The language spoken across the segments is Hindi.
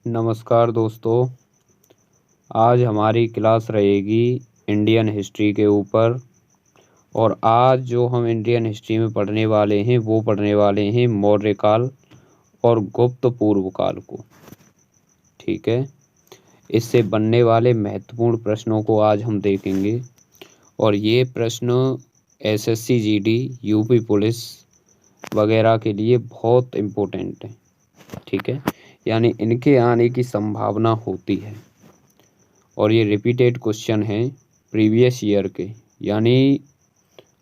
नमस्कार दोस्तों। आज हमारी क्लास रहेगी इंडियन हिस्ट्री के ऊपर। और आज जो हम इंडियन हिस्ट्री में पढ़ने वाले हैं वो पढ़ने वाले हैं मौर्य काल और गुप्त पूर्व काल को। ठीक है, इससे बनने वाले महत्वपूर्ण प्रश्नों को आज हम देखेंगे। और ये प्रश्न एसएससी जीडी यूपी पुलिस वगैरह के लिए बहुत इम्पोर्टेंट है। ठीक है, यानी इनके आने की संभावना होती है। और ये रिपीटेड क्वेश्चन हैं प्रीवियस ईयर के, यानी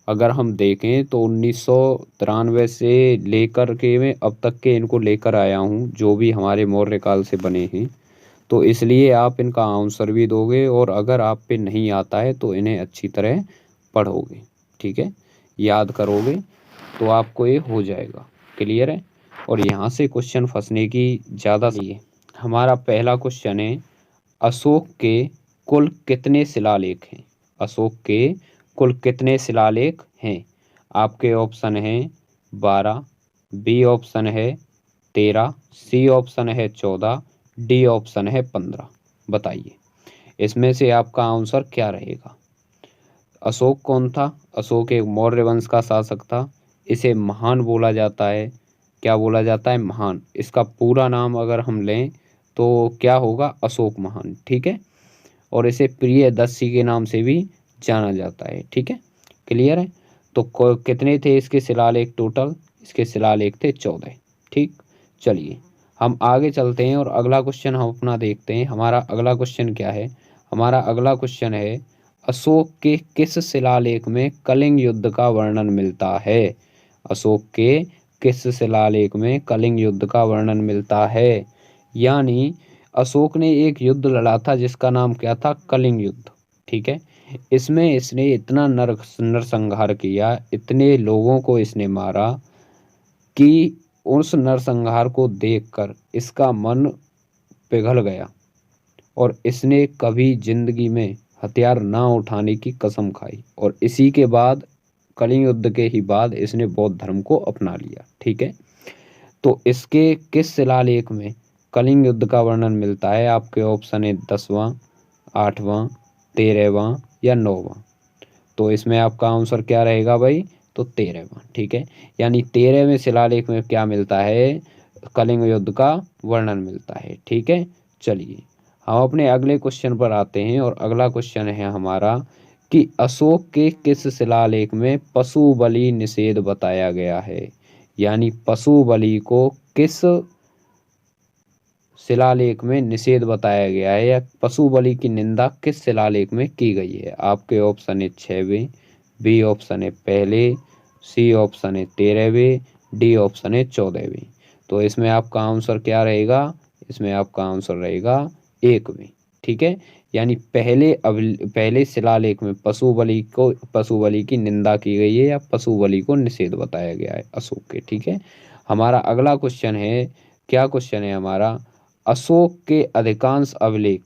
अगर हम देखें तो 1993 से लेकर के मैं अब तक के इनको लेकर आया हूँ, जो भी हमारे मौर्य काल से बने हैं। तो इसलिए आप इनका आंसर भी दोगे और अगर आप पे नहीं आता है तो इन्हें अच्छी तरह पढ़ोगे। ठीक है, याद करोगे तो आपको ये हो जाएगा। क्लियर है। और यहाँ से क्वेश्चन फंसने की ज़्यादा नहीं है। हमारा पहला क्वेश्चन है, अशोक के कुल कितने शिलालेख हैं? अशोक के कुल कितने शिलालेख हैं? आपके ऑप्शन हैं 12, बी ऑप्शन है 13, सी ऑप्शन है 14, डी ऑप्शन है 15। बताइए इसमें से आपका आंसर क्या रहेगा। अशोक कौन था? अशोक एक मौर्य वंश का शासक था। इसे महान बोला जाता है। क्या बोला जाता है? महान। इसका पूरा नाम अगर हम लें तो क्या होगा? अशोक महान। ठीक है, और इसे प्रियदर्शी के नाम से भी जाना जाता है। ठीक है, क्लियर है। तो कितने थे इसके शिलालेख टोटल? इसके शिलालेख थे 14। ठीक, चलिए हम आगे चलते हैं और अगला क्वेश्चन हम अपना देखते हैं। हमारा अगला क्वेश्चन क्या है? हमारा अगला क्वेश्चन है, अशोक के किस शिलालेख में कलिंग युद्ध का वर्णन मिलता है? अशोक के किस शिलालेख में कलिंग युद्ध का वर्णन मिलता है? यानी अशोक ने एक युद्ध लड़ा था जिसका नाम क्या था? कलिंग युद्ध। ठीक है, इसमें इसने इतना नरसंहार किया, इतने लोगों को इसने मारा कि उस नरसंहार को देखकर इसका मन पिघल गया और इसने कभी जिंदगी में हथियार ना उठाने की कसम खाई। और इसी के बाद, कलिंग युद्ध के ही बाद, इसने बौद्ध धर्म को अपना लिया। ठीक है, तो इसके किस शिलालेख में कलिंग युद्ध का वर्णन मिलता है? आपके ऑप्शन है 10वां, 8वां, 13वां या 9वां। तो इसमें आपका आंसर क्या रहेगा भाई? तो 13वां। ठीक है, यानी 13वें शिलालेख में क्या मिलता है? कलिंग युद्ध का वर्णन मिलता है। ठीक है, चलिए हम अपने अगले क्वेश्चन पर आते हैं। और अगला क्वेश्चन है हमारा कि अशोक के किस शिलालेख में पशु बलि निषेध बताया गया है? यानी पशु बलि को किस शिलालेख में निषेध बताया गया है, या पशु बलि की निंदा किस शिलालेख में की गई है? आपके ऑप्शन है 6वें, बी ऑप्शन है पहले, सी ऑप्शन है 13वें, डी ऑप्शन है 14वें। तो इसमें आपका आंसर क्या रहेगा? इसमें आपका आंसर रहेगा 1वें। ठीक है, यानी पहले शिलालेख में पशु बलि की निंदा की गई है या पशु बलि को निषेध बताया गया है अशोक के। ठीक है, हमारा अगला क्वेश्चन है, क्या क्वेश्चन है हमारा? अशोक के अधिकांश अभिलेख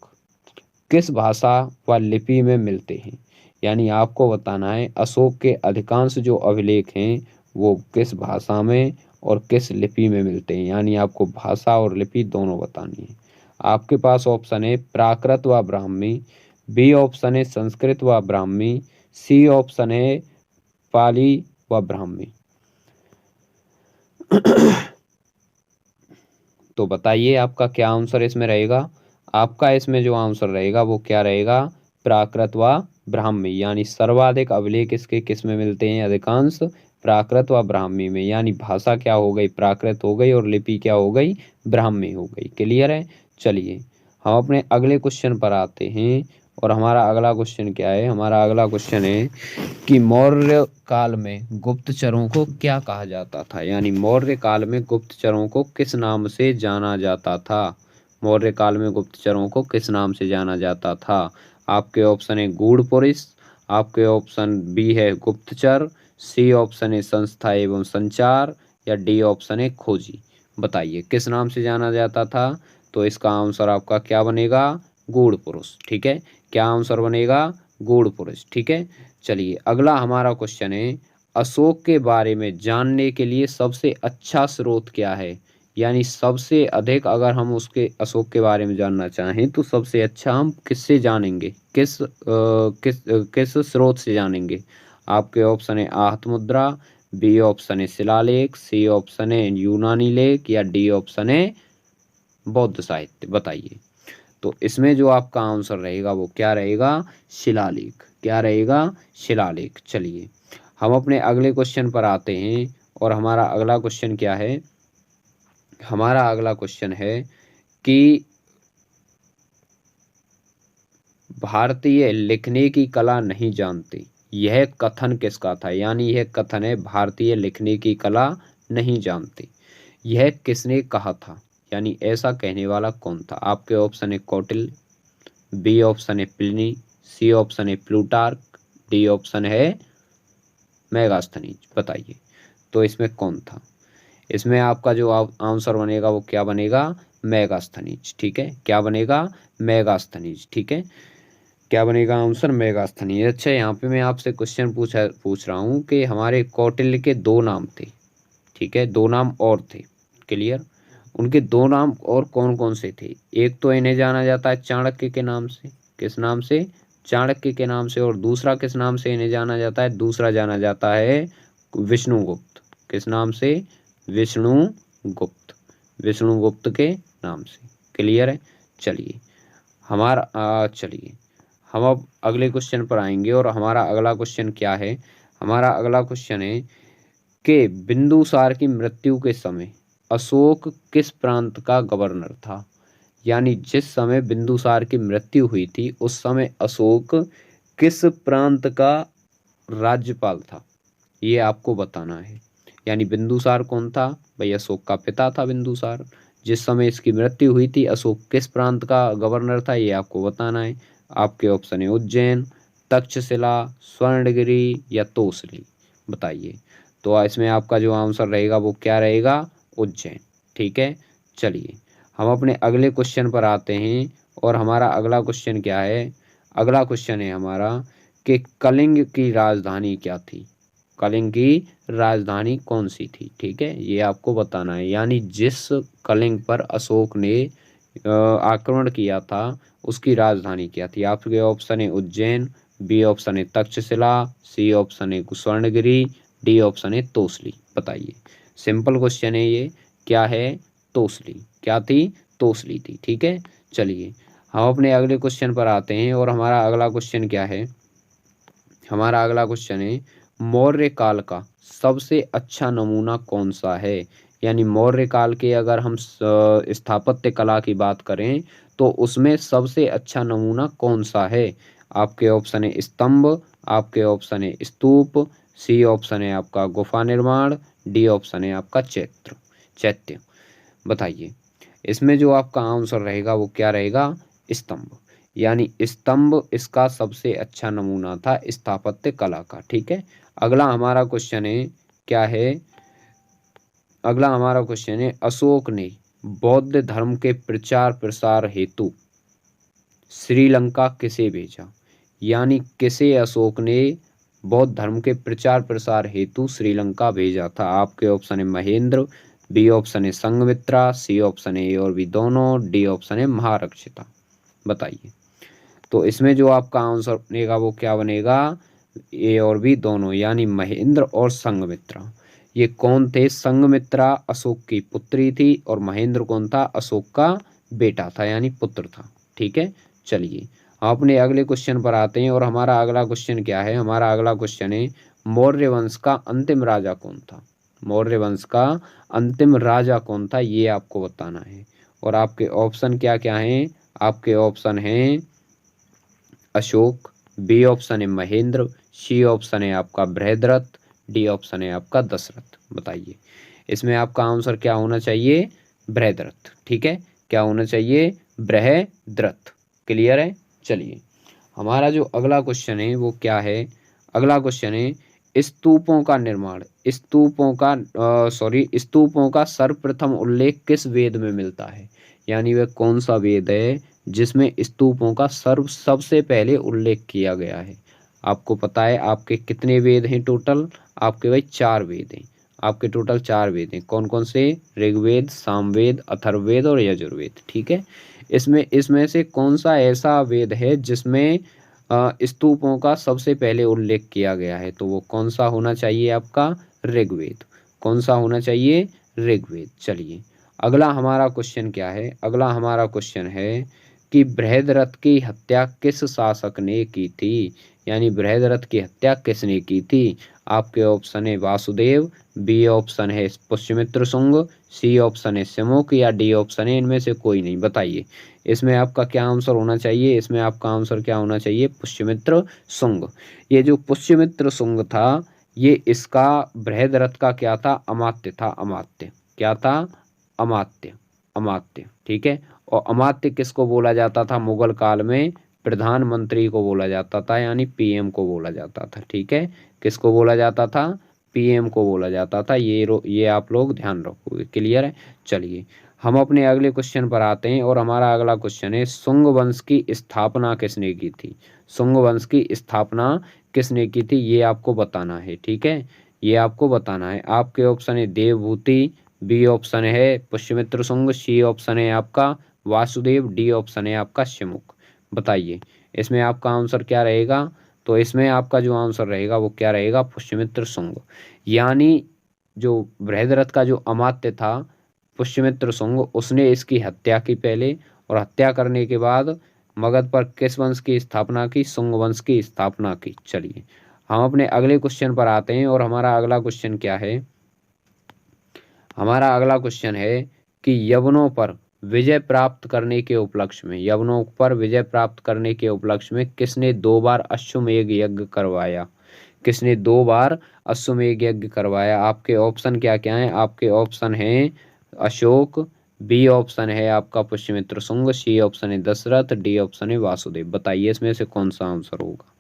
किस भाषा व लिपि में मिलते हैं? यानी आपको बताना है अशोक के अधिकांश जो अभिलेख हैं वो किस भाषा में और किस लिपि में मिलते हैं। यानी आपको भाषा और लिपि दोनों बतानी है। आपके पास ऑप्शन है प्राकृत व ब्राह्मी, बी ऑप्शन है संस्कृत व ब्राह्मी, सी ऑप्शन है पाली व ब्राह्मी। तो बताइए आपका क्या आंसर इसमें रहेगा। आपका इसमें जो आंसर रहेगा वो क्या रहेगा? प्राकृत व ब्राह्मी। यानी सर्वाधिक अभिलेख इसके किस में मिलते हैं? अधिकांश प्राकृत व ब्राह्मी में। यानी भाषा क्या हो गई? प्राकृत हो गई, और लिपि क्या हो गई? ब्राह्मी हो गई। क्लियर है। चलिए हम अपने अगले क्वेश्चन पर आते हैं। और हमारा अगला क्वेश्चन क्या है? हमारा अगला क्वेश्चन है कि मौर्य काल में गुप्तचरों को क्या कहा जाता था? यानी मौर्य काल में गुप्तचरों को किस नाम से जाना जाता था? मौर्य काल में गुप्तचरों को किस नाम से जाना जाता था? आपके ऑप्शन है गूढ़ पुरुष, आपके ऑप्शन बी है गुप्तचर, सी ऑप्शन है संस्था एवं संचार, या डी ऑप्शन है खोजी। बताइए किस नाम से जाना जाता था? तो इसका आंसर आपका क्या बनेगा? गूढ़ पुरुष। ठीक है, क्या आंसर बनेगा? गूढ़ पुरुष। ठीक है, चलिए अगला हमारा क्वेश्चन है, अशोक के बारे में जानने के लिए सबसे अच्छा स्रोत क्या है? यानी सबसे अधिक अगर हम उसके अशोक के बारे में जानना चाहें तो सबसे अच्छा हम किससे जानेंगे, किस स्रोत से जानेंगे। आपके ऑप्शन है आहत मुद्रा, बी ऑप्शन है शिलालेख, सी ऑप्शन है यूनानी लेख, या डी ऑप्शन है बौद्ध साहित्य। बताइए। तो इसमें जो आपका आंसर रहेगा वो क्या रहेगा, शिलालेख। क्या रहेगा, शिलालेख। चलिए हम अपने अगले क्वेश्चन पर आते हैं, और हमारा अगला क्वेश्चन क्या है, हमारा अगला क्वेश्चन है कि भारतीय लिखने की कला नहीं जानते, यह कथन किसका था। यानी यह कथन है भारतीय लिखने की कला नहीं जानते, यह किसने कहा था, यानी ऐसा कहने वाला कौन था। आपके ऑप्शन है कौटिल्य, बी ऑप्शन है प्लिनी, सी ऑप्शन है प्लूटार्क, डी ऑप्शन है मेगास्थनीज। बताइए तो इसमें कौन था। इसमें आपका जो आंसर बनेगा वो क्या बनेगा, मेगास्थनीज। ठीक है, क्या बनेगा, मेगास्थनीज। ठीक है, क्या बनेगा आंसर, मेगास्थनीज। अच्छा, यहाँ पे मैं आपसे क्वेश्चन पूछ रहा हूँ कि हमारे कौटिल्य के दो नाम थे। ठीक है, दो नाम और थे। क्लियर। उनके दो नाम और कौन कौन से थे। एक तो इन्हें जाना जाता है चाणक्य के नाम से। किस नाम से, चाणक्य के नाम से। और दूसरा किस नाम से इन्हें जाना जाता है, दूसरा जाना जाता है विष्णुगुप्त। किस नाम से, विष्णुगुप्त, विष्णुगुप्त के नाम से। क्लियर है। चलिए चलिए हम अब अगले क्वेश्चन पर आएंगे, और हमारा अगला क्वेश्चन क्या है, हमारा अगला क्वेश्चन है कि बिंदुसार की मृत्यु के समय अशोक किस प्रांत का गवर्नर था। यानी जिस समय बिंदुसार की मृत्यु हुई थी उस समय अशोक किस प्रांत का राज्यपाल था, ये आपको बताना है। यानी बिंदुसार कौन था, भाई अशोक का पिता था बिंदुसार। जिस समय इसकी मृत्यु हुई थी अशोक किस प्रांत का गवर्नर था, ये आपको बताना है। आपके ऑप्शन है उज्जैन, तक्षशिला, स्वर्णगिरी, या तोसली। बताइए। तो इसमें आपका जो आंसर रहेगा वो क्या रहेगा, उज्जैन। ठीक है। चलिए हम अपने अगले क्वेश्चन पर आते हैं, और हमारा अगला क्वेश्चन क्या है, अगला क्वेश्चन है हमारा कि कलिंग की राजधानी क्या थी। कलिंग की राजधानी कौन सी थी। ठीक है, ये आपको बताना है। यानी जिस कलिंग पर अशोक ने आक्रमण किया था उसकी राजधानी क्या थी। आपके ऑप्शन है उज्जैन, बी ऑप्शन है तक्षशिला, सी ऑप्शन है स्वर्णगिरी, डी ऑप्शन है तोसली। बताइए। सिंपल क्वेश्चन है ये, क्या है, तोसली। क्या थी, तोसली थी। ठीक है। चलिए हम अपने अगले क्वेश्चन पर आते हैं, और हमारा अगला क्वेश्चन क्या है, हमारा अगला क्वेश्चन है मौर्य काल का सबसे अच्छा नमूना कौन सा है। यानी मौर्य काल के अगर हम स्थापत्य कला की बात करें तो उसमें सबसे अच्छा नमूना कौन सा है। आपके ऑप्शन है स्तंभ, आपके ऑप्शन है स्तूप, सी ऑप्शन है आपका गुफा निर्माण, डी ऑप्शन है आपका चैत्य। बताइए। इसमें जो आपका आंसर रहेगा वो क्या रहेगा, स्तंभ। यानी स्तंभ इसका सबसे अच्छा नमूना था स्थापत्य कला का। ठीक है। अगला हमारा क्वेश्चन है, क्या है, अगला हमारा क्वेश्चन है अशोक ने बौद्ध धर्म के प्रचार प्रसार हेतु श्रीलंका किसे भेजा। यानी किसे अशोक ने बौद्ध धर्म के प्रचार प्रसार हेतु श्रीलंका भेजा था। आपके ऑप्शन है महेंद्र, बी ऑप्शन है संघमित्रा, सी ऑप्शन है ए और बी दोनों, डी ऑप्शन है महारक्षिता। बताइए। तो इसमें जो आपका आंसर बनेगा वो क्या बनेगा, ए और बी दोनों, यानी महेंद्र और संघमित्रा। ये कौन थे, संघमित्रा अशोक की पुत्री थी, और महेंद्र कौन था, अशोक का बेटा था, यानी पुत्र था। ठीक है। चलिए हम अपने अगले क्वेश्चन पर आते हैं, और हमारा अगला क्वेश्चन क्या है, हमारा अगला क्वेश्चन है मौर्य वंश का अंतिम राजा कौन था। मौर्य वंश का अंतिम राजा कौन था, ये आपको बताना है। और आपके ऑप्शन क्या क्या हैं, आपके ऑप्शन हैं अशोक, बी ऑप्शन है महेंद्र, सी ऑप्शन है आपका बृहद्रथ, डी ऑप्शन है आपका दशरथ। बताइए। इसमें आपका आंसर क्या होना चाहिए, बृहद्रथ। ठीक है, क्या होना चाहिए, बृहद्रथ। क्लियर है। चलिए हमारा जो अगला क्वेश्चन है वो क्या है, अगला क्वेश्चन है स्तूपों का निर्माण, स्तूपों का सर्वप्रथम उल्लेख किस वेद में मिलता है। यानी वह कौन सा वेद है जिसमें स्तूपों का सबसे पहले उल्लेख किया गया है। आपको पता है आपके कितने वेद हैं टोटल, आपके भाई 4 वेद हैं। आपके टोटल 4 वेद हैं। कौन कौन से? ऋग्वेद, सामवेद, अथर्ववेद और यजुर्वेद। ठीक है, इसमें से कौन सा ऐसा वेद है जिसमें स्तूपों का सबसे पहले उल्लेख किया गया है? तो वो कौन सा होना चाहिए आपका? ऋग्वेद। कौन सा होना चाहिए? ऋग्वेद। चलिए, अगला हमारा क्वेश्चन क्या है? अगला हमारा क्वेश्चन है कि बृहद्रथ की हत्या किस शासक ने की थी? यानी बृहद्रथ की हत्या किसने की थी? आपके ऑप्शन है वासुदेव, बी ऑप्शन है पुष्यमित्र शुंग, सी ऑप्शन है सिमुक, या डी ऑप्शन है इनमें से कोई नहीं। बताइए इसमें आपका क्या आंसर होना चाहिए? इसमें आपका आंसर क्या होना चाहिए? पुष्यमित्र शुंग। ये जो पुष्यमित्र शुंग था, ये इसका बृहद्रथ का क्या था? अमात्य था। अमात्य क्या था? अमात्य। अमात्य। ठीक है, और अमात्य किसको बोला जाता था मुगल काल में? प्रधानमंत्री को बोला जाता था, यानी पीएम को बोला जाता था। ठीक है, किसको बोला जाता था? पीएम को बोला जाता था। ये आप लोग ध्यान रखोगे। क्लियर है? चलिए, हम अपने अगले क्वेश्चन पर आते हैं और हमारा अगला क्वेश्चन है शुंग वंश की स्थापना किसने की थी? शुंग वंश की स्थापना किसने की थी? ये आपको बताना है। ठीक है, ये आपको बताना है। आपके ऑप्शन है देवभूति, बी ऑप्शन है पुष्यमित्र शुंग, सी ऑप्शन है आपका वासुदेव, डी ऑप्शन है आपका सिमुक। बताइए इसमें आपका आंसर क्या रहेगा? तो इसमें आपका जो आंसर रहेगा वो क्या रहेगा? पुष्यमित्र शुंग। यानी जो बृहद्रथ का जो अमात्य था पुष्यमित्र शुंग, उसने इसकी हत्या की पहले, और हत्या करने के बाद मगध पर किस वंश की स्थापना की? शुंग वंश की स्थापना की। चलिए, हम अपने अगले क्वेश्चन पर आते हैं और हमारा अगला क्वेश्चन क्या है? हमारा अगला क्वेश्चन है कि यवनों पर विजय प्राप्त करने के उपलक्ष्य में, यवनों पर विजय प्राप्त करने के उपलक्ष्य में किसने 2 बार अश्वमेध यज्ञ करवाया? किसने 2 बार अश्वमेध यज्ञ करवाया? आपके ऑप्शन क्या क्या हैं? आपके ऑप्शन हैं अशोक, बी ऑप्शन है आपका पुष्यमित्र शुंग, सी ऑप्शन है दशरथ, डी ऑप्शन है वासुदेव। बताइए इसमें से कौन सा आंसर होगा?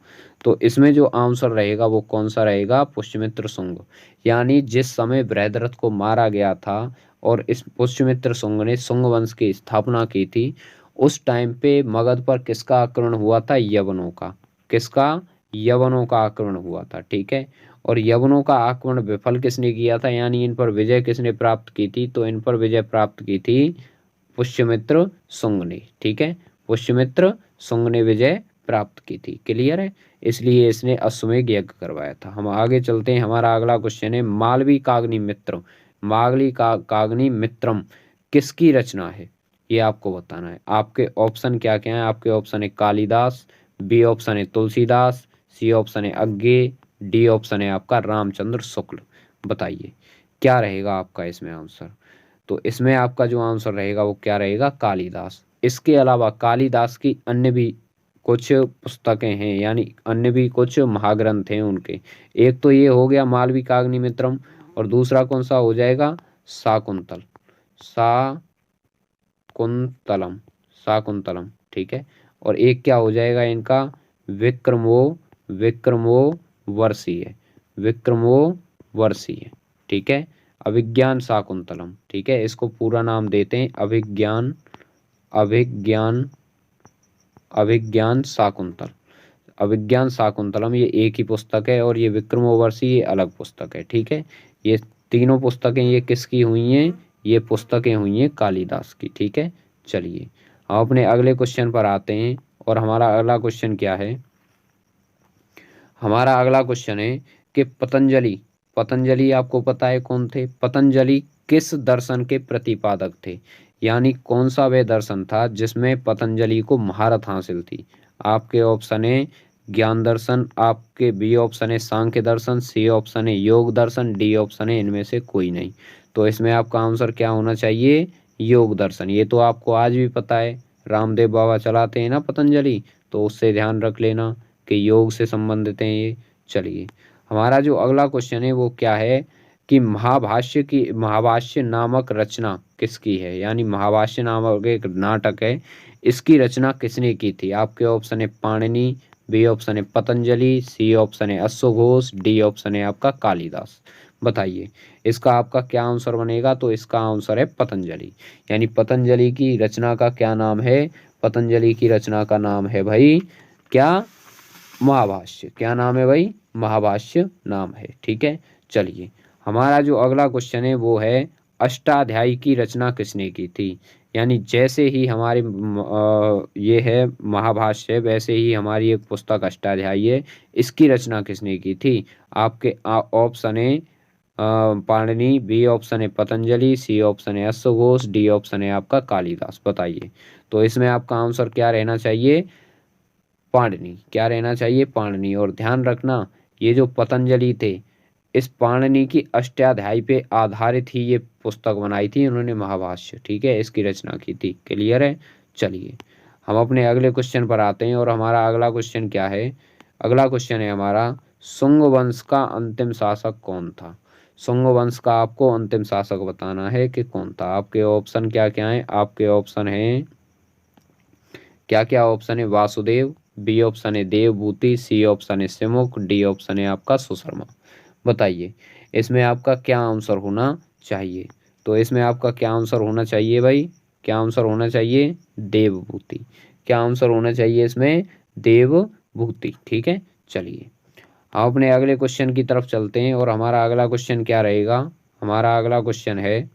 तो इसमें जो आंसर रहेगा वो कौन सा रहेगा? पुष्यमित्र शुंग। यानी जिस समय बृहद्रथ को मारा गया था और इस पुष्यमित्र शुंग ने शुंग वंश की स्थापना की थी, उस टाइम पे मगध पर किसका आक्रमण हुआ था? यवनों का। किसका? यवनों का आक्रमण हुआ था। ठीक है, और यवनों का आक्रमण विफल किसने किया था? यानी इन पर विजय किसने प्राप्त की थी? तो इन पर विजय प्राप्त की थी पुष्यमित्र शुंग ने। ठीक है, पुष्यमित्र शुंग ने विजय प्राप्त की थी। क्लियर है? इसलिए इसने अश्वमेध यज्ञ करवाया था। हम आगे चलते हैं। हमारा अगला क्वेश्चन है मालवी काग्नि मित्रम। मालवी काग्नि मित्रम किसकी रचना है? ये आपको बताना है। आपके ऑप्शन क्या क्या है? आपके ऑप्शन है कालिदास, बी ऑप्शन है तुलसीदास, सी ऑप्शन है अज्ञे, डी ऑप्शन है आपका रामचंद्र शुक्ल। बताइए क्या रहेगा आपका इसमें आंसर? तो इसमें आपका जो आंसर रहेगा वो क्या रहेगा? कालिदास। इसके अलावा कालिदास की अन्य भी कुछ पुस्तकें हैं, यानी अन्य भी कुछ महाग्रंथ हैं उनके। एक तो ये हो गया मालवी काग्निमित्रम, और दूसरा कौन सा हो जाएगा? शाकुंतल। शाकुंतलम। शाकुंतलम। ठीक है, और एक क्या हो जाएगा इनका? विक्रमो विक्रमो वर्षीय। विक्रमो वर्षीय। ठीक है, अभिज्ञान शाकुंतलम। ठीक है, इसको पूरा नाम देते हैं अभिज्ञान, अभिज्ञान, अभिज्ञान शाकुंतल। अभिज्ञान शाकुंतलम ये एक ही पुस्तक है, और ये विक्रमोर्वशी ये अलग पुस्तक है। ठीक है, ये तीनों पुस्तकें ये किसकी हुई हैं? ये पुस्तकें हुई हैं कालिदास की। ठीक है, चलिए हम अपने अगले क्वेश्चन पर आते हैं और हमारा अगला क्वेश्चन क्या है? हमारा अगला क्वेश्चन है कि पतंजलि, पतंजलि आपको पता है कौन थे? पतंजलि किस दर्शन के प्रतिपादक थे? यानी कौन सा वे दर्शन था जिसमें पतंजलि को महारत हासिल थी? आपके ऑप्शन है ज्ञान दर्शन, आपके बी ऑप्शन है सांख्य दर्शन, सी ऑप्शन है योग दर्शन, डी ऑप्शन है इनमें से कोई नहीं। तो इसमें आपका आंसर क्या होना चाहिए? योग दर्शन। ये तो आपको आज भी पता है, रामदेव बाबा चलाते हैं ना पतंजलि, तो उससे ध्यान रख लेना कि योग से संबंधित हैं ये। चलिए, हमारा जो अगला क्वेश्चन है वो क्या है कि महाभाष्य नामक रचना किसकी है? यानी महाभाष्य नामक एक नाटक है, इसकी रचना किसने की थी? आपके ऑप्शन है पाणिनि, बी ऑप्शन है पतंजलि, सी ऑप्शन है अश्वघोष, डी ऑप्शन है आपका कालिदास। बताइए इसका आपका क्या आंसर बनेगा? तो इसका आंसर है पतंजलि। यानी पतंजलि की रचना का क्या नाम है? पतंजलि की रचना का नाम है भाई क्या? महाभाष्य। क्या नाम है भाई? महाभाष्य नाम है। ठीक है, चलिए हमारा जो अगला क्वेश्चन है वो है अष्टाध्यायी की रचना किसने की थी। यानी जैसे ही हमारी ये है महाभाष्य, वैसे ही हमारी एक पुस्तक अष्टाध्यायी है, इसकी रचना किसने की थी। आपके ऑप्शन है पाणिनि, बी ऑप्शन है पतंजलि, सी ऑप्शन है अश्वघोष, डी ऑप्शन है आपका कालिदास। बताइए। तो इसमें आपका आंसर क्या रहना चाहिए, पाणिनि। क्या रहना चाहिए, पाणिनि। और ध्यान रखना ये जो पतंजलि थे, इस पाणिनि की अष्टाध्यायी पे आधारित ही ये पुस्तक बनाई थी उन्होंने, महाभाष्य। ठीक है, इसकी रचना की थी। क्लियर है। चलिए हम अपने अगले क्वेश्चन पर आते हैं। और हमारा अगला क्वेश्चन क्या है, अगला क्वेश्चन है हमारा शुंग वंश का अंतिम शासक कौन था। शुंग वंश का आपको अंतिम शासक बताना है कि कौन था। आपके ऑप्शन क्या क्या हैं, आपके ऑप्शन हैं क्या क्या ऑप्शन है, वासुदेव, बी ऑप्शन है देवभूति, सी ऑप्शन है सिमुक, डी ऑप्शन है आपका सुशर्मा। बताइए इसमें आपका क्या आंसर होना चाहिए। तो इसमें आपका क्या आंसर होना चाहिए भाई, क्या आंसर होना चाहिए, देवभूति। क्या आंसर होना चाहिए इसमें, देवभूति। ठीक है। चलिए हम अपने अगले क्वेश्चन की तरफ चलते हैं। और हमारा अगला क्वेश्चन क्या रहेगा, हमारा अगला क्वेश्चन है,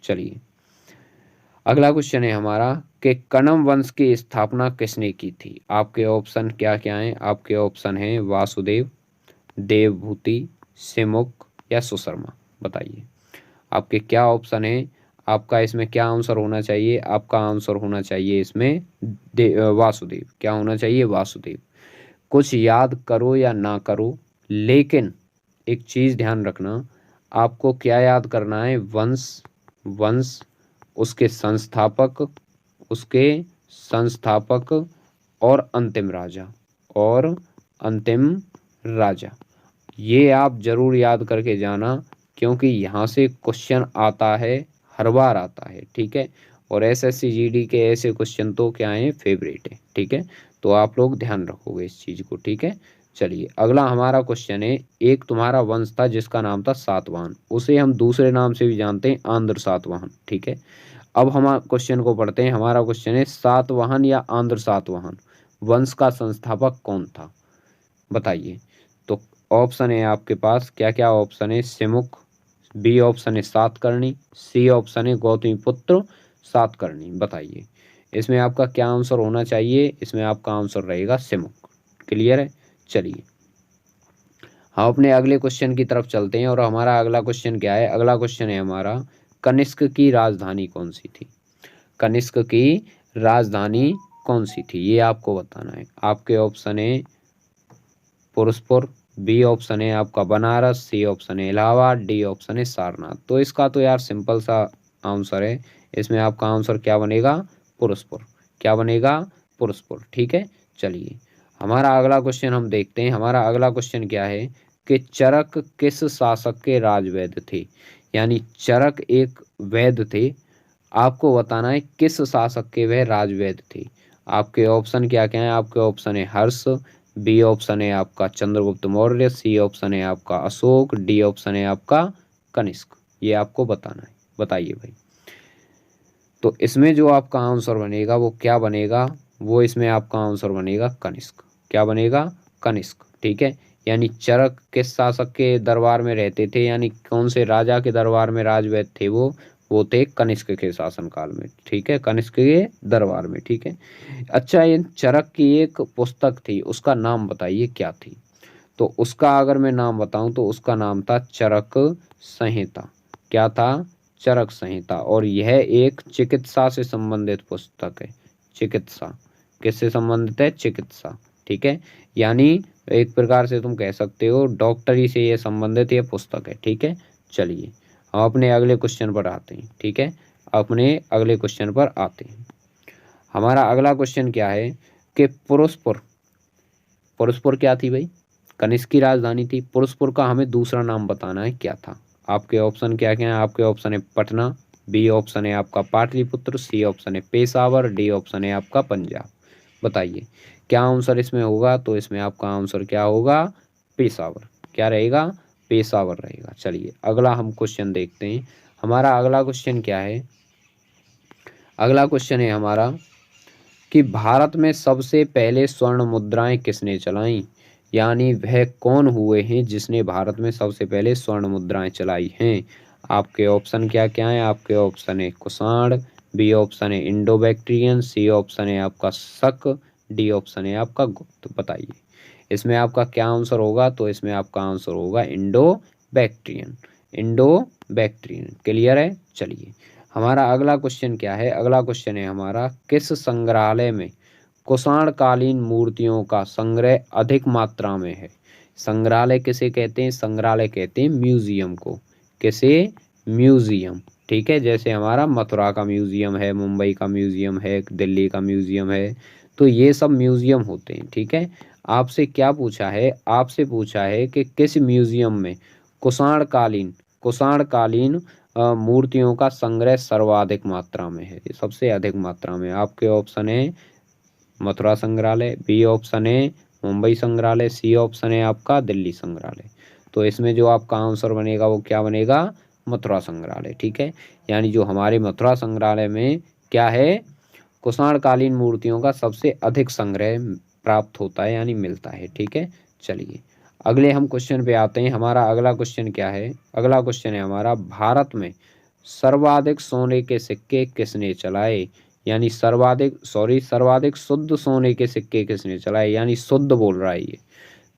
चलिए अगला क्वेश्चन है हमारा कि कणव वंश की स्थापना किसने की थी। आपके ऑप्शन क्या क्या हैं, आपके ऑप्शन हैं वासुदेव, देवभूति, सिमुक या सुशर्मा। बताइए आपके क्या ऑप्शन है। आपका इसमें क्या आंसर होना चाहिए, आपका आंसर होना चाहिए इसमें वासुदेव। क्या होना चाहिए, वासुदेव। कुछ याद करो या ना करो, लेकिन एक चीज ध्यान रखना, आपको क्या याद करना है, वंश, वंश, उसके संस्थापक, उसके संस्थापक और अंतिम राजा, और अंतिम राजा। ये आप जरूर याद करके जाना, क्योंकि यहाँ से क्वेश्चन आता है, हर बार आता है। ठीक है। और एसएससी जीडी के ऐसे क्वेश्चन तो क्या है, फेवरेट है। ठीक है। तो आप लोग ध्यान रखोगे इस चीज को। ठीक है। चलिए अगला हमारा क्वेश्चन है, एक तुम्हारा वंश था जिसका नाम था सातवाहन, उसे हम दूसरे नाम से भी जानते हैं, आंध्र सातवाहन। ठीक है। अब हम क्वेश्चन को पढ़ते हैं। हमारा क्वेश्चन है सातवाहन या आंध्र सातवाहन वंश का संस्थापक कौन था। बताइए। तो ऑप्शन है आपके पास क्या क्या ऑप्शन है, सिमुक, बी ऑप्शन है सातकर्णी, सी ऑप्शन है गौतमी पुत्र सातकर्णी। बताइए इसमें आपका क्या आंसर होना चाहिए, इसमें आपका आंसर रहेगा सिमुक। क्लियर है। चलिए हम अपने अगले क्वेश्चन की तरफ चलते हैं। और हमारा अगला क्वेश्चन क्या है, अगला क्वेश्चन है हमारा कनिष्क की राजधानी कौन सी थी। कनिष्क की राजधानी कौन सी थी, ये आपको बताना है। आपके ऑप्शन है पुरुषपुर, बी ऑप्शन है आपका बनारस, सी ऑप्शन है इलाहाबाद, डी ऑप्शन है सारनाथ। तो इसका तो यार सिंपल सा आंसर है, इसमें आपका आंसर क्या बनेगा, पुरुषपुर। क्या बनेगा, पुरुषपुर। ठीक है। चलिए हमारा अगला क्वेश्चन हम देखते हैं। हमारा अगला क्वेश्चन क्या है कि चरक किस शासक के राजवैद्य थे। यानी चरक एक वैद्य थे, आपको बताना है किस शासक के वह राजवैद्य थे। आपके ऑप्शन क्या क्या हैं, आपके ऑप्शन है हर्ष, बी ऑप्शन है आपका चंद्रगुप्त मौर्य, सी ऑप्शन है आपका अशोक, डी ऑप्शन है आपका कनिष्क। ये आपको बताना है। बताइए भाई। तो इसमें जो आपका आंसर बनेगा वो क्या बनेगा, वो इसमें आपका आंसर बनेगा कनिष्क। क्या बनेगा, कनिष्क। ठीक है। यानी चरक किस शासक के दरबार में रहते थे, यानी कौन से राजा के दरबार में राजवैद्य थे वो थे कनिष्क के शासनकाल में। ठीक है, कनिष्क के दरबार में। ठीक है। अच्छा ये चरक की एक पुस्तक थी, उसका नाम बताइए क्या थी। तो उसका अगर मैं नाम बताऊं तो उसका नाम था चरक संहिता। क्या था, चरक संहिता। और यह एक चिकित्सा से संबंधित पुस्तक है। चिकित्सा, किससे संबंधित है, चिकित्सा। ठीक है। यानी एक प्रकार से तुम कह सकते हो डॉक्टरी से ये संबंधित ये पुस्तक है। ठीक है। चलिए हम अपने अगले क्वेश्चन पर आते हैं। ठीक है, अपने अगले क्वेश्चन पर आते हैं। हमारा अगला क्वेश्चन क्या है कि पुरुषपुर, पुरुषपुर क्या थी भाई, कनिष्क की राजधानी थी। पुरुषपुर का हमें दूसरा नाम बताना है क्या था। आपके ऑप्शन क्या क्या हैं, आपके ऑप्शन है पटना, बी ऑप्शन है आपका पाटलिपुत्र, सी ऑप्शन है पेशावर, डी ऑप्शन है आपका पंजाब। बताइए क्या आंसर इसमें होगा। तो इसमें आपका आंसर क्या होगा, पेशावर। क्या रहेगा, पेशावर रहेगा। चलिए अगला हम क्वेश्चन देखते हैं। हमारा अगला क्वेश्चन क्या है, अगला क्वेश्चन है हमारा कि भारत में सबसे पहले स्वर्ण मुद्राएं किसने चलाई। यानी वह कौन हुए हैं जिसने भारत में सबसे पहले स्वर्ण मुद्राएं चलाई हैं? आपके ऑप्शन क्या क्या हैं? आपके ऑप्शन है कुषाण, बी ऑप्शन है इंडो बैक्ट्रियन, सी ऑप्शन है आपका शक, डी ऑप्शन है आपका गुप्त। बताइए इसमें आपका क्या आंसर होगा? तो इसमें आपका आंसर होगा Indo Bactrian. Indo Bactrian. Clear है? चलिए हमारा अगला क्वेश्चन क्या है? अगला क्वेश्चन है हमारा, किस संग्रहालय में कुषाण कालीन मूर्तियों का संग्रह अधिक मात्रा में है? संग्रहालय किसे कहते हैं? संग्रहालय कहते हैं म्यूजियम को। किसे? म्यूजियम। ठीक है, जैसे हमारा मथुरा का म्यूजियम है, मुंबई का म्यूजियम है, दिल्ली का म्यूजियम है, तो ये सब म्यूजियम होते हैं। ठीक है, आपसे क्या पूछा है? आपसे पूछा है कि किस म्यूजियम में कुषाण कालीन मूर्तियों का संग्रह सर्वाधिक मात्रा में है, ये सबसे अधिक मात्रा में। आपके ऑप्शन है मथुरा संग्रहालय, बी ऑप्शन है मुंबई संग्रहालय, सी ऑप्शन है आपका दिल्ली संग्रहालय। तो इसमें जो आपका आंसर बनेगा वो क्या बनेगा? मथुरा संग्रहालय। ठीक है, यानी जो हमारे मथुरा संग्रहालय में क्या है, कुषाण कालीन मूर्तियों का सबसे अधिक संग्रह प्राप्त होता है, यानी मिलता है। ठीक है, चलिए अगले हम क्वेश्चन पे आते हैं। हमारा अगला क्वेश्चन क्या है? अगला क्वेश्चन है हमारा, भारत में सर्वाधिक सोने के सिक्के किसने चलाए? यानी सर्वाधिक शुद्ध सोने के सिक्के किसने चलाए? यानी शुद्ध बोल रहा है ये,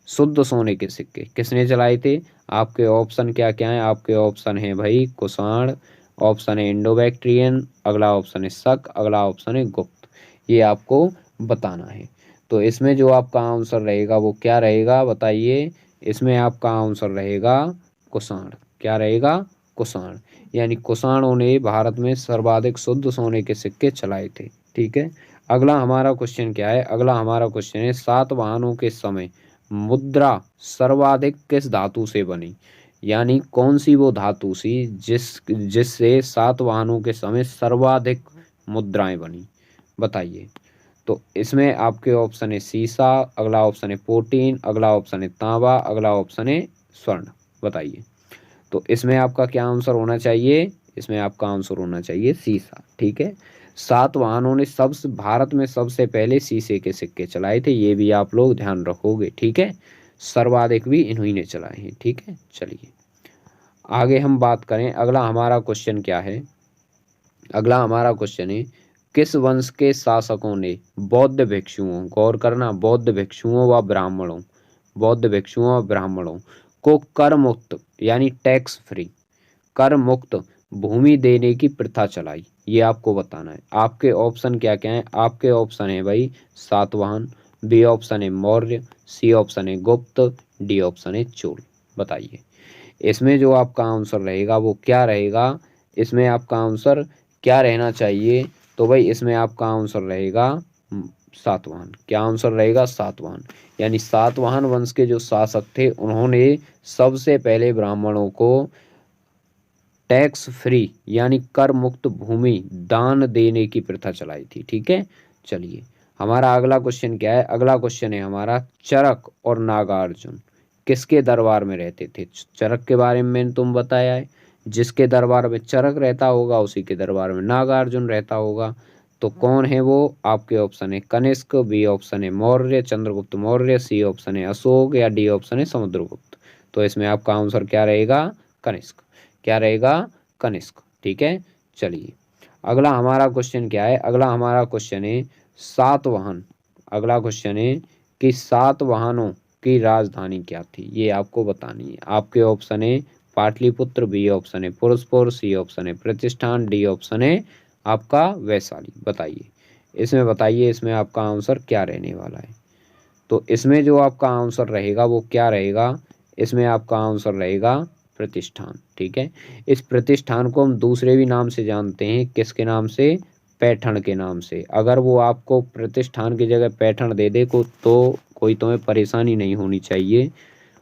शुद्ध सोने के सिक्के किसने चलाए थे? आपके ऑप्शन क्या क्या हैं? आपके ऑप्शन है भाई कुषाण, ऑप्शन है इंडो बैक्ट्रियन, अगला ऑप्शन है शक, अगला ऑप्शन है गुप्त। ये आपको बताना है। तो इसमें जो आपका आंसर रहेगा वो क्या रहेगा? बताइए। इसमें आपका आंसर रहेगा कुषाण। क्या रहेगा? कुषाण। यानी कुषाणों ने भारत में सर्वाधिक शुद्ध सोने के सिक्के चलाए थे। ठीक है, अगला हमारा क्वेश्चन क्या है? अगला हमारा क्वेश्चन है, सातवाहनों के समय मुद्रा सर्वाधिक किस धातु से बनी? यानी कौन सी वो धातु सी जिससे सातवाहनों के समय सर्वाधिक मुद्राएं बनी? बताइए। तो इसमें आपके ऑप्शन है सीसा, अगला ऑप्शन है प्रोटीन, अगला ऑप्शन है तांबा, अगला ऑप्शन है स्वर्ण। बताइए। तो इसमें आपका क्या आंसर होना चाहिए? इसमें आपका आंसर होना चाहिए सीसा। ठीक है, सातवाहनों ने भारत में सबसे पहले शीशे के सिक्के चलाए थे, ये भी आप लोग ध्यान रखोगे। ठीक है, सर्वाधिक भी इन्हीं ने चलाए हैं। ठीक है, चलिए आगे हम बात करें। अगला हमारा क्वेश्चन क्या है? अगला हमारा क्वेश्चन है, किस वंश के शासकों ने बौद्ध भिक्षुओं, गौर करना, बौद्ध भिक्षुओं व ब्राह्मणों को कर मुक्त यानी टैक्स फ्री, कर मुक्त भूमि देने की प्रथा चलाई? ये आपको बताना है। आपके ऑप्शन क्या क्या हैं? आपके ऑप्शन है भाई सातवाहन, बी ऑप्शन है मौर्य, सी ऑप्शन है गुप्त, डी ऑप्शन है चोल। बताइए इसमें जो आपका आंसर रहेगा वो क्या रहेगा? इसमें आपका आंसर क्या रहना चाहिए? तो भाई इसमें आपका आंसर रहेगा सातवाहन। क्या आंसर रहेगा? सातवाहन। यानी सातवाहन वंश के जो शासक थे उन्होंने सबसे पहले ब्राह्मणों को टैक्स फ्री यानी कर मुक्त भूमि दान देने की प्रथा चलाई थी। ठीक है, चलिए हमारा अगला क्वेश्चन क्या है? अगला क्वेश्चन है हमारा, चरक और नागार्जुन किसके दरबार में रहते थे? चरक के बारे में मैंने तुम बताया है, जिसके दरबार में चरक रहता होगा उसी के दरबार में नागार्जुन रहता होगा। तो कौन है वो? आपके ऑप्शन है कनिष्क, बी ऑप्शन है मौर्य चंद्रगुप्त मौर्य, सी ऑप्शन है अशोक, या डी ऑप्शन है समुद्रगुप्त। तो इसमें आपका आंसर क्या रहेगा? कनिष्क। क्या रहेगा? कनिष्क। ठीक है, चलिए अगला हमारा क्वेश्चन क्या है? अगला हमारा क्वेश्चन है सातवाहन। अगला क्वेश्चन है कि सातवाहनों की राजधानी क्या थी? ये आपको बतानी है। आपके ऑप्शन है पाटलिपुत्र, बी ऑप्शन है पुरुषपुर, सी ऑप्शन है प्रतिष्ठान, डी ऑप्शन है आपका वैशाली। बताइए इसमें, बताइए इसमें आपका आंसर क्या रहने वाला है? तो इसमें जो आपका आंसर रहेगा वो क्या रहेगा? इसमें आपका आंसर रहेगा प्रतिष्ठान। ठीक है, इस प्रतिष्ठान को हम दूसरे भी नाम से जानते हैं। किसके नाम से? पैठण के नाम से। अगर वो आपको प्रतिष्ठान की जगह पैठण दे दे को तो कोई तुम्हें परेशानी नहीं होनी चाहिए,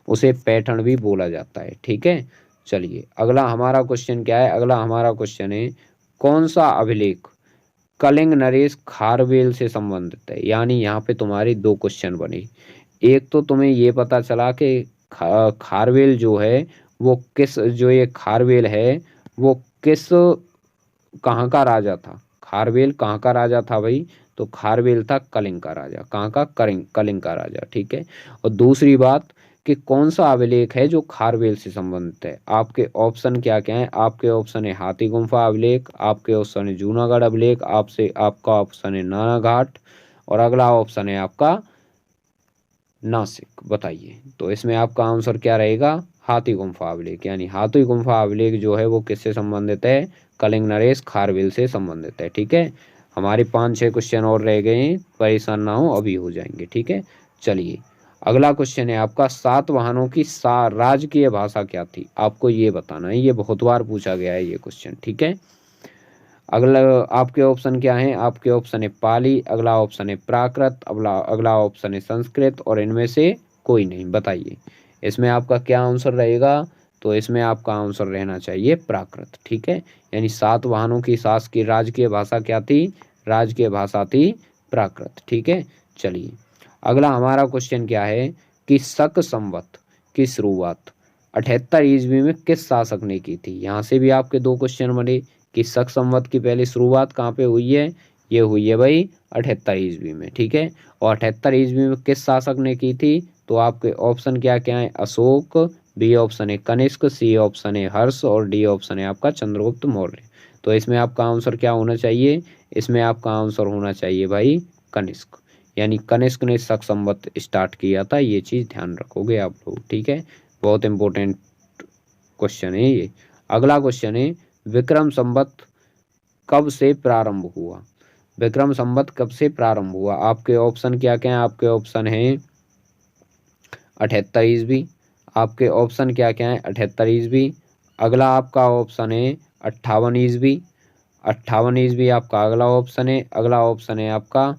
उसे पैठण भी बोला जाता है। ठीक है, चलिए अगला हमारा क्वेश्चन क्या है? अगला हमारा क्वेश्चन है, कौन सा अभिलेख कलिंग नरेश खारवेल से संबंधित है? यानी यहाँ पे तुम्हारी दो क्वेश्चन बने। एक तो तुम्हें ये पता चला कि खारवेल जो है वो किस, जो ये खारवेल है वो किस, कहाँ का राजा था? खारवेल कहाँ का राजा था भाई? तो खारवेल था कलिंग का राजा। कहाँ का? कलिंग का राजा। ठीक है। और दूसरी बात कि कौन सा अभिलेख है जो खारवेल से संबंधित है? आपके ऑप्शन क्या क्या है? आपके ऑप्शन है हाथी गुम्फा अभिलेख, आपके ऑप्शन है जूनागढ़ अभिलेख, आपका ऑप्शन है नाना घाट, और अगला ऑप्शन है आपका नासिक। बताइए। तो इसमें आपका आंसर क्या रहेगा? हाथी गुम्फा अभिलेख। यानी हाथी गुम्फा अभिलेख जो है वो किससे संबंधित है? कलिंग नरेश खारवेल से संबंधित है। ठीक है। हमारे 5-6 क्वेश्चन और रह गए हैं, परेशान ना हो, अभी हो जाएंगे। ठीक है। चलिए, अगला क्वेश्चन है आपका, सातवाहनों की राजकीय भाषा क्या थी? आपको ये बताना है, ये बहुत बार पूछा गया है ये क्वेश्चन। ठीक है। अगला आपके ऑप्शन क्या है? आपके ऑप्शन है पाली, अगला ऑप्शन है प्राकृत, अगला ऑप्शन है संस्कृत, और इनमें से कोई नहीं। बताइए इसमें आपका क्या आंसर रहेगा? तो इसमें आपका आंसर रहना चाहिए प्राकृत। ठीक है। यानी सातवाहनों की शासकीय राजकीय भाषा क्या थी? राजकीय भाषा थी प्राकृत। ठीक है। चलिए, अगला हमारा क्वेश्चन क्या है कि शक संवत की शुरुआत 78 ईस्वी में किस शासक ने की थी? यहाँ से भी आपके 2 क्वेश्चन बने कि शक संवत की पहले शुरुआत कहाँ पे हुई है? ये हुई है भाई 78 ईस्वी में। ठीक है। और 78 ईस्वी में किस शासक ने की थी? तो आपके ऑप्शन क्या क्या है? अशोक, बी ऑप्शन है कनिष्क, सी ऑप्शन है हर्ष, और डी ऑप्शन है आपका चंद्रगुप्त मौर्य। तो इसमें आपका आंसर क्या होना चाहिए? इसमें आपका आंसर होना चाहिए भाई कनिष्क। यानी कनिष्क ने शक संवत स्टार्ट किया था। ये चीज़ ध्यान रखोगे आप लोग। ठीक है। बहुत इंपॉर्टेंट क्वेश्चन है ये। अगला क्वेश्चन है, विक्रम संवत कब से प्रारंभ हुआ? विक्रम संवत कब से प्रारंभ हुआ? आपके ऑप्शन क्या क्या हैं? आपके ऑप्शन हैं 78 ईस्वी। आपके ऑप्शन क्या क्या हैं? 78 ईस्वी। अगला आपका ऑप्शन है 58 ईस्वी। 58 ईस्वी आपका अगला ऑप्शन है। अगला ऑप्शन है आपका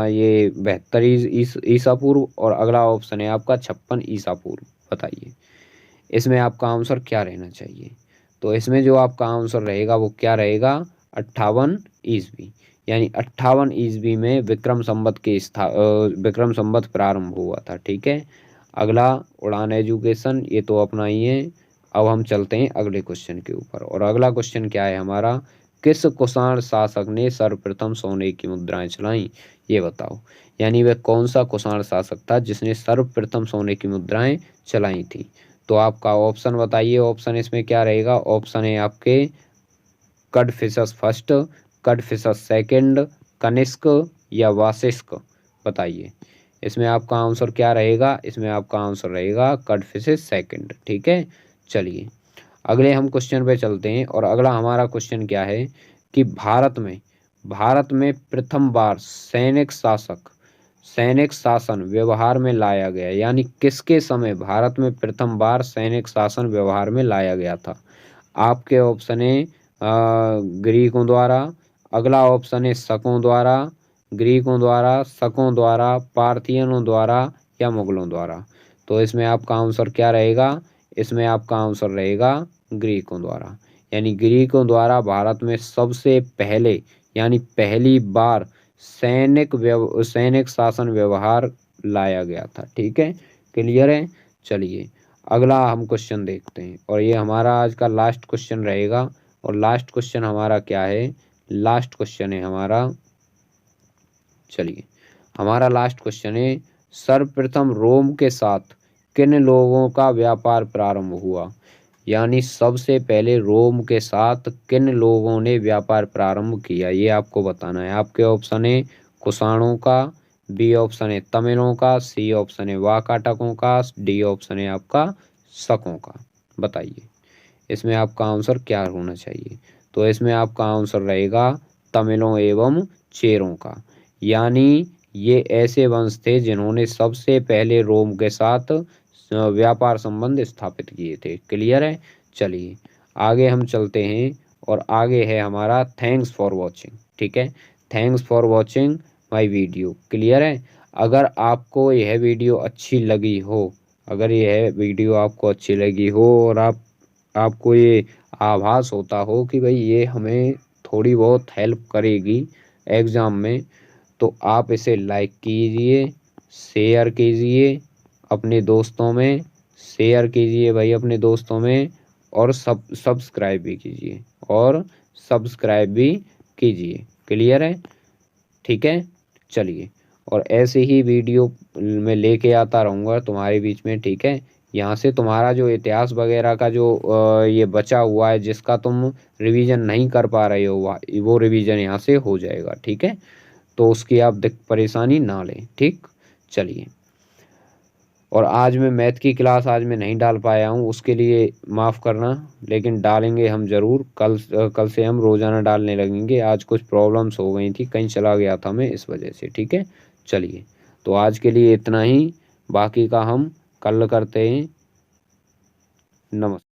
ये 72 ईसा पूर्व, और अगला ऑप्शन है आपका 56 ईसा पूर्व। बताइए इसमें आपका आंसर क्या रहना चाहिए? तो इसमें जो आपका आंसर रहेगा वो क्या रहेगा? 58 ईस्वी। यानी 58 ईस्वी में विक्रम संवत प्रारंभ हुआ था। ठीक है। अगला उड़ान एजुकेशन, ये तो अपना ही है। अब हम चलते हैं अगले क्वेश्चन के ऊपर, और अगला क्वेश्चन क्या है हमारा? किस कुषाण शासक ने सर्वप्रथम सोने की मुद्राएं चलाई? ये बताओ। यानी वह कौन सा कुषाण शासक था जिसने सर्वप्रथम सोने की मुद्राएं चलाई थी? तो आपका ऑप्शन बताइए। ऑप्शन इसमें क्या रहेगा? ऑप्शन है आपके कडफिसस फर्स्ट, कडफिसस सेकंड, कनिष्क, या वाशिष्क। बताइए इसमें आपका आंसर क्या रहेगा? इसमें आपका आंसर रहेगा कडफिसस सेकंड। ठीक है। चलिए, अगले हम क्वेश्चन पे चलते हैं, और अगला हमारा क्वेश्चन क्या है कि भारत में प्रथम बार सैनिक शासन व्यवहार में लाया गया। यानी किसके समय भारत में प्रथम बार सैनिक शासन व्यवहार में लाया गया था? आपके ऑप्शन है ग्रीकों द्वारा, अगला ऑप्शन है शकों द्वारा, ग्रीकों द्वारा, शकों द्वारा, पार्थियनों द्वारा, या मुगलों द्वारा। तो इसमें आपका आंसर क्या रहेगा? इसमें आपका आंसर रहेगा ग्रीकों द्वारा। यानी ग्रीकों द्वारा भारत में सबसे पहले, यानी पहली बार सैनिक शासन व्यवहार लाया गया था। ठीक है। क्लियर है। चलिए, अगला हम क्वेश्चन देखते हैं, और ये हमारा आज का लास्ट क्वेश्चन रहेगा। और लास्ट क्वेश्चन हमारा क्या है? लास्ट क्वेश्चन है हमारा, चलिए, हमारा लास्ट क्वेश्चन है, सर्वप्रथम रोम के साथ किन लोगों का व्यापार प्रारंभ हुआ? यानी सबसे पहले रोम के साथ किन लोगों ने व्यापार प्रारंभ किया, ये आपको बताना है। आपके ऑप्शन है कुषाणों का, बी ऑप्शन है तमिलों का, सी ऑप्शन है वाकाटकों का, डी ऑप्शन है आपका शकों का। बताइए इसमें आपका आंसर क्या होना चाहिए? तो इसमें आपका आंसर रहेगा तमिलों एवं चेरों का। यानी ये ऐसे वंश थे जिन्होंने सबसे पहले रोम के साथ व्यापार संबंध स्थापित किए थे। क्लियर है। चलिए, आगे हम चलते हैं, और आगे है हमारा थैंक्स फॉर वॉचिंग। ठीक है। Thanks for watching my video. Clear है। अगर आपको यह वीडियो अच्छी लगी हो, अगर यह वीडियो आपको अच्छी लगी हो, और आपको ये आभास होता हो कि भाई ये हमें थोड़ी बहुत हेल्प करेगी एग्ज़ाम में, तो आप इसे लाइक कीजिए, शेयर कीजिए अपने दोस्तों में, शेयर कीजिए भाई अपने दोस्तों में, और सब्सक्राइब भी कीजिए, और सब्सक्राइब भी कीजिए। क्लियर है। ठीक है। चलिए, और ऐसे ही वीडियो मैं लेके आता रहूँगा तुम्हारे बीच में, ठीक है। यहाँ से तुम्हारा जो इतिहास वगैरह का जो ये बचा हुआ है, जिसका तुम रिवीजन नहीं कर पा रहे हो, वो रिवीजन यहाँ से हो जाएगा, ठीक है। तो उसकी आप परेशानी ना लें, ठीक। चलिए, और आज मैं मैथ की क्लास आज मैं नहीं डाल पाया हूँ, उसके लिए माफ़ करना, लेकिन डालेंगे हम ज़रूर। कल से हम रोज़ाना डालने लगेंगे। आज कुछ प्रॉब्लम्स हो गई थी, कहीं चला गया था मैं, इस वजह से, ठीक है। चलिए, तो आज के लिए इतना ही, बाकी का हम कल करते हैं। नमस्कार।